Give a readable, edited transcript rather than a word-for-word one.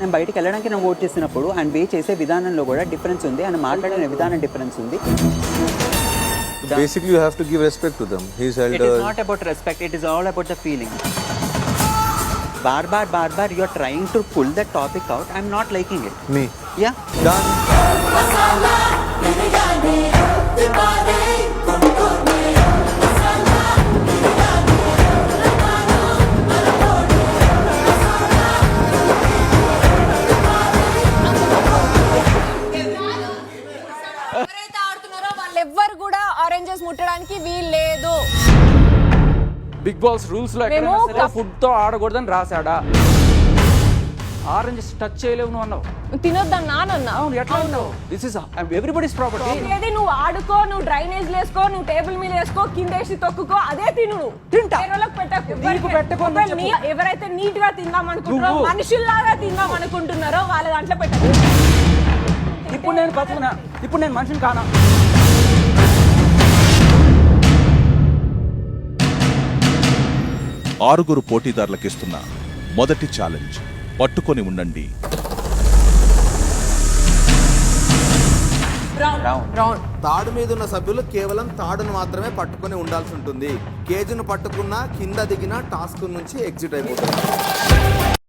నేను బయటికి వెళ్ళడానికి నేను ఓట్ చేసినప్పుడు అండ్ బే చేసే విధానంలో కూడా డిఫరెన్స్ ఉంది అండ్ మాట్లాడిన విధానం డిఫరెన్స్ ఉంది. Basically, you have to give respect to them. He's elder. It is not about respect. It is all about the feeling. Bar, you're trying to pull that topic out. I'm not liking it. Me. Yeah. Done. ఎవరైతే ఆడుతున్నారో వాళ్ళెవ్వరు కూడా oranges ముట్టడానికి వీలు లేదు. Big boss rules లో ఎక్కడైనా food తో ఆడకూడదని రాశాడా? Orange touch చేయలేవు నువ్వు అన్నావు. తినొద్దని నానన్నా. అవును, ఎట్లా ఉన్నావు? This is everybody's property. ఏది నువ్వు ఆడుకో, నువ్వు డ్రైనేజ్ వేసుకో, నువ్వు టేబుల్ మీద వేసుకో, కింద వేసి తొక్కుకో, అదే తిను. తింటా. ఎవరైతే నీట్ గా తిందాం అనుకుంటున్నారో, మనుషుల్లాగా తిందాం అనుకుంటున్నారో వాళ్ళ దాంట్లో పెట్టకు. ఇప్పుడు నేను బతుకునా? ఇప్పుడు నేను మనిషిని కానా? ఆరుగురు పోటీదారులకిస్తున్న మొదటి ఛాలెంజ్ పట్టుకొని ఉండండి. తాడు మీద ఉన్న సభ్యులు కేవలం తాడును మాత్రమే పట్టుకొని ఉండాల్సి ఉంటుంది. కేజీను పట్టుకున్నా కింద దిగిన టాస్క్ నుంచి ఎగ్జిట్ అయిపోతుంది.